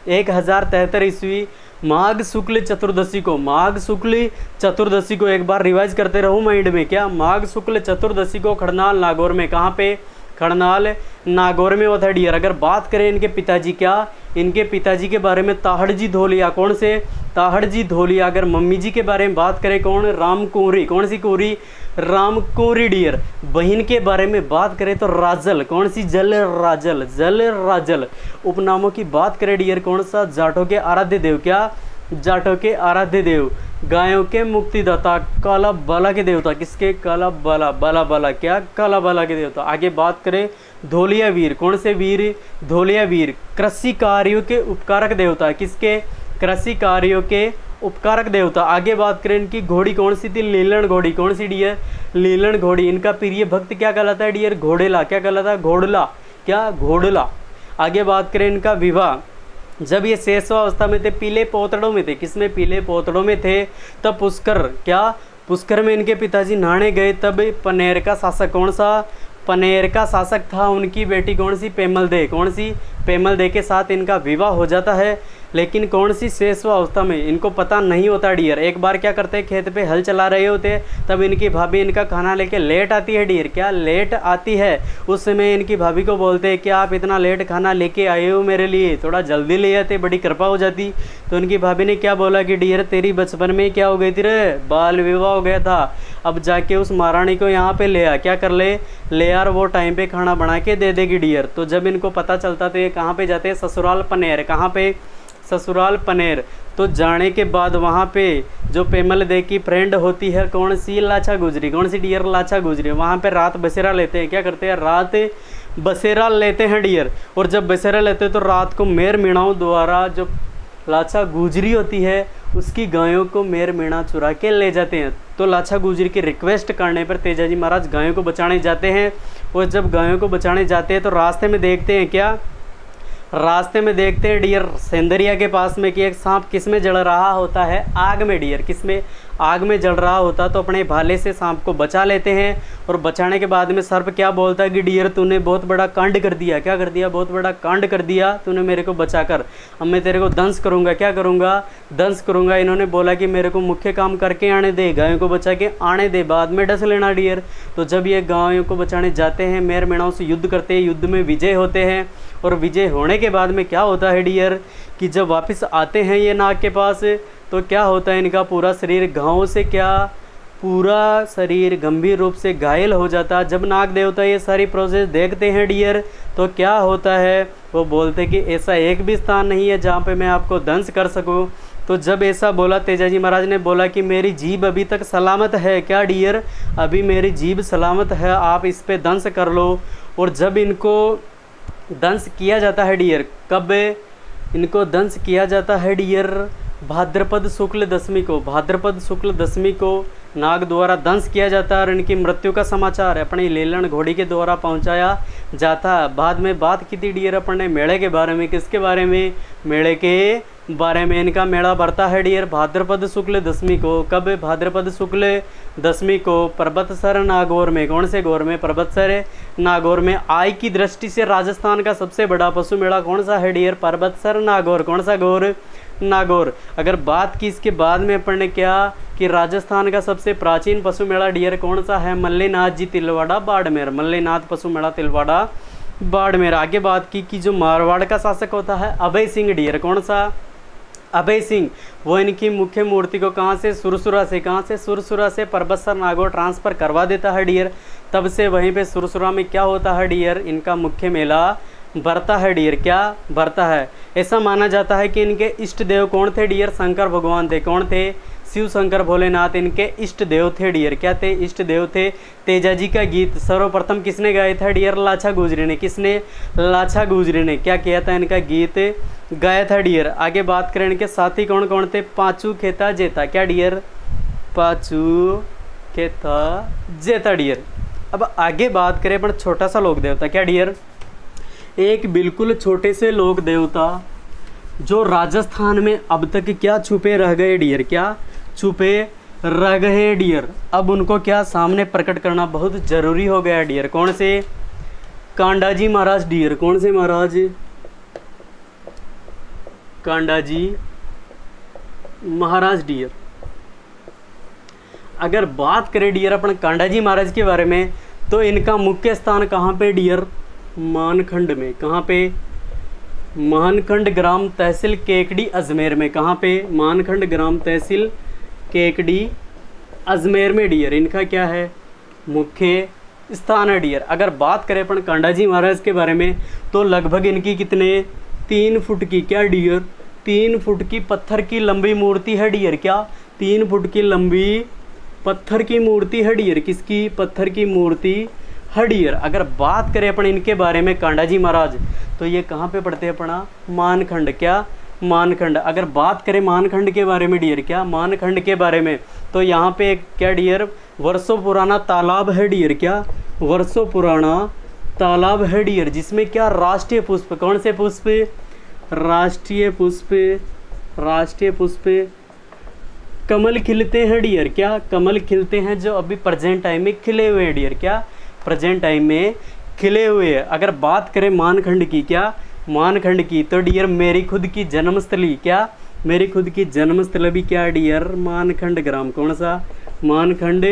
1073 ईस्वी माघ शुक्ल चतुर्दशी को, माघ शुक्ल चतुर्दशी को एक बार रिवाइज करते रहूँ माइंड में, क्या माघ शुक्ल चतुर्दशी को खड़नाल नागौर में, कहाँ पे, खड़नाल नागौर में होता है डियर। अगर बात करें इनके पिताजी, क्या इनके पिताजी के बारे में, ताहड़जी धोलिया, कौन से, ताहड़जी धोलिया। अगर मम्मी जी के बारे में बात करें, कौन, राम कुंवरी, कौन सी कुंवरी, राम कुंवरी डियर। बहन के बारे में बात करें तो राजल, कौन सी, जल राजल, जल राजल। उपनामों की बात करें डियर, कौन सा, जाटों के आराध्य देव, क्या जाटों के आराध्य देव। गायों के मुक्तिदाता, काला बाला के देवता, किसके, काला बाला, बाला बाला, क्या, काला बाला के देवता। आगे बात करें धोलिया वीर, कौन से वीर, धोलिया वीर। कृषि कार्यों के उपकारक देवता, किसके, कृषि कार्यों के उपकारक देवता। आगे बात करें इनकी घोड़ी कौन सी थी, लीलन घोड़ी, कौन सी डियर, लीलन घोड़ी। इनका प्रिय भक्त क्या कहलाता है डियर, घोड़ेला, क्या कहलाता है, घोड़ला, क्या, घोड़ला। आगे बात करें इनका विवाह, जब ये शेषवावस्था में थे, पीले पोतड़ों में थे, किसमें, पीले पोतड़ों में थे, तब पुष्कर, क्या, पुष्कर में इनके पिताजी नहाने गए, तब पनेर का शासक, कौन सा, पनेर का शासक था, उनकी बेटी कौन सी, पेमल दे, कौन सी, पेमल दे के साथ इनका विवाह हो जाता है। लेकिन कौन सी, शेषवावस्था में, इनको पता नहीं होता डियर। एक बार क्या करते हैं, खेत पे हल चला रहे होते, तब इनकी भाभी इनका खाना लेके लेट आती है डियर, क्या, लेट आती है। उस समय इनकी भाभी को बोलते हैं कि आप इतना लेट खाना लेके आए हो मेरे लिए, थोड़ा जल्दी ले आते, बड़ी कृपा हो जाती। तो उनकी भाभी ने क्या बोला कि डियर तेरी बचपन में क्या हो गई थी रे, बाल विवाह हो गया था, अब जाके उस महारानी को यहाँ पे ले आ, क्या कर ले यार, वो टाइम पे खाना बना के दे देगी डियर। तो जब इनको पता चलता तो ये कहाँ पे जाते हैं, ससुराल पनेर, कहाँ पे, ससुराल पनेर। तो जाने के बाद वहाँ पे जो पेमल दे की फ्रेंड होती है, कौन सी, लाछा गुजरी, कौन सी डियर, लाछा गुजरी। वहाँ पे रात बसेरा लेते हैं, क्या करते हैं, रात बसेरा लेते हैं डियर। और जब बसेरा लेते हैं तो रात को मेर मीणाओं द्वारा जो लाछा गुजरी होती है उसकी गायों को मेर मीणा चुरा के ले जाते हैं। तो लाछा गुजरी की रिक्वेस्ट करने पर तेजाजी महाराज गायों को बचाने जाते हैं। और जब गायों को बचाने जाते हैं तो रास्ते में देखते हैं, क्या, रास्ते में देखते हैं डियर सेंदरिया के पास में कि एक सांप किस में जल रहा होता है, आग में डियर, किस में, आग में जल रहा होता। तो अपने भाले से सांप को बचा लेते हैं। और बचाने के बाद में सर्प क्या बोलता है कि डियर तूने बहुत बड़ा कांड कर दिया, क्या कर दिया, बहुत बड़ा कांड कर दिया तूने मेरे को बचाकर, अब मैं तेरे को दंश करूँगा, क्या करूँगा, दंश करूँगा। इन्होंने बोला कि मेरे को मुख्य काम करके आने दे, गायों को बचा के आने दे, बाद में डस लेना डियर। तो जब ये गायों को बचाने जाते हैं, मेर मेणाओं से युद्ध करते हैं, युद्ध में विजय होते हैं। और विजय होने के बाद में क्या होता है डियर कि जब वापस आते हैं ये नाग के पास, तो क्या होता है, इनका पूरा शरीर घावों से, क्या, पूरा शरीर गंभीर रूप से घायल हो जाता है। जब नाग देवता ये सारी प्रोसेस देखते हैं डियर, तो क्या होता है, वो बोलते कि ऐसा एक भी स्थान नहीं है जहाँ पे मैं आपको दंश कर सकूँ। तो जब ऐसा बोला तेजाजी महाराज ने बोला कि मेरी जीभ अभी तक सलामत है, क्या डियर, अभी मेरी जीभ सलामत है, आप इस पे दंश कर लो। और जब इनको दंश किया जाता है डियर, कब इनको दंश किया जाता है डियर, भाद्रपद शुक्ल दशमी को, भाद्रपद शुक्ल दशमी को नाग द्वारा दंश किया जाता है। और इनकी मृत्यु का समाचार अपनी लेलन घोड़ी के द्वारा पहुंचाया जाता है। बाद में बात की थी डियर अपन ने मेले के बारे में, किसके बारे में, मेले के बारे में। इनका मेला भरता है डियर भाद्रपद शुक्ल दशमी को, कब, भाद्रपद शुक्ल दशमी को पर्वतसर नागौर में, कौन से गौर में, पर्वतसर नागौर में। आय की दृष्टि से राजस्थान का सबसे बड़ा पशु मेला कौन सा है डियर, पर्वतसर नागौर, कौन सा गौर, नागौर। अगर बात की इसके बाद में अपन ने क्या कि राजस्थान का सबसे प्राचीन पशु मेला डियर कौन सा है, मल्लीनाथ जी तिलवाड़ा बाड़मेर, मल्लीनाथ पशु मेला तिलवाड़ा बाड़मेर। आगे बात की कि जो मारवाड़ का शासक होता है अभय सिंह डियर, कौन सा, अभय सिंह। वो इनकी मुख्य मूर्ति को कहाँ से, सुरसुरा से, कहाँ से, सुरसुरा से पर्वतसर नागौर ट्रांसफ़र करवा देता है डियर। तब से वहीं पे सुरसुरा में क्या होता है डियर, इनका मुख्य मेला भरता है डियर, क्या भरता है। ऐसा माना जाता है कि इनके इष्ट देव कौन थे डियर, शंकर भगवान थे, कौन थे, शिव शंकर भोलेनाथ इनके इष्ट देव थे डियर। क्या थे? इष्ट देव थे। तेजा जी का गीत सर्वप्रथम किसने गाया था डियर? लाछा गुजरी ने। किसने? लाछा गुजरी ने क्या किया था? इनका गीत गाया था डियर। आगे बात करें इनके साथी कौन कौन थे? पांचू खेता जेता। क्या डियर? पांचू खेता जेता डियर। अब आगे बात करें अपन छोटा सा लोक देवता। क्या डियर? एक बिल्कुल छोटे से लोक देवता जो राजस्थान में अब तक क्या छुपे रह गए डियर? क्या छुपे रह गए डियर? अब उनको क्या सामने प्रकट करना बहुत जरूरी हो गया डियर। कौन से? कांडाजी महाराज डियर। कौन से महाराज? कांडाजी महाराज डियर। अगर बात करें डियर अपन कांडाजी महाराज के बारे में तो इनका मुख्य स्थान कहाँ पे डियर? मानखंड में। कहाँ पे? मानखंड ग्राम तहसील केकड़ी अजमेर में। कहाँ पे? मानखंड ग्राम तहसील केकड़ी अजमेर में डियर इनका क्या है? मुख्य स्थान है डियर। अगर बात करें अपन कांडाजी महाराज के बारे में तो लगभग इनकी कितने? 3 फुट की क्या डियर? 3 फुट की पत्थर की लंबी मूर्ति है डियर। क्या? 3 फुट की लंबी पत्थर की मूर्ति है डियर। किसकी? पत्थर की मूर्ति है डियर। अगर बात करें अपन इनके बारे में कांडाजी महाराज तो ये कहाँ पे पड़ते हैं अपना? मानखंड। क्या? मानखंड। अगर बात करें मानखंड के बारे में डियर, क्या मानखंड के बारे में, तो यहाँ पे क्या डियर? वर्षों पुराना तालाब है डियर। क्या? वर्षों पुराना तालाब है डियर जिसमें क्या? राष्ट्रीय पुष्प। कौन से पुष्प? राष्ट्रीय पुष्प। राष्ट्रीय पुष्प कमल खिलते हैं डियर। क्या? कमल खिलते हैं जो अभी प्रेजेंट टाइम में खिले हुए हैं डियर। क्या? प्रेजेंट टाइम में खिले हुए हैं। अगर बात करें मानखंड की, क्या मानखंड की, तो डियर मेरी खुद की जन्मस्थली। क्या? मेरी खुद की जन्मस्थल भी क्या डियर? मानखंड ग्राम। कौन सा? मानखंड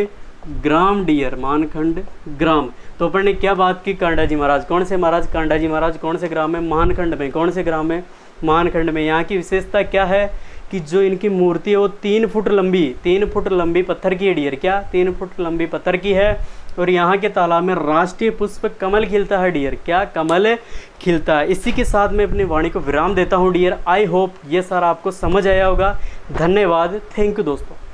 ग्राम डियर। मानखंड ग्राम। तो अपन ने क्या बात की? कांडाजी महाराज। कौन से महाराज? कांडाजी महाराज कौन से ग्राम में? मानखंड में। कौन से ग्राम में? मानखंड में। यहाँ की विशेषता क्या है कि जो इनकी मूर्ति है वो 3 फुट लंबी पत्थर की है डियर। क्या? 3 फुट लंबी पत्थर की है और यहाँ के तालाब में राष्ट्रीय पुष्प कमल खिलता है डियर। क्या? कमल खिलता है। इसी के साथ मैं अपनी वाणी को विराम देता हूँ डियर। आई होप ये सारा आपको समझ आया होगा। धन्यवाद। थैंक यू दोस्तों।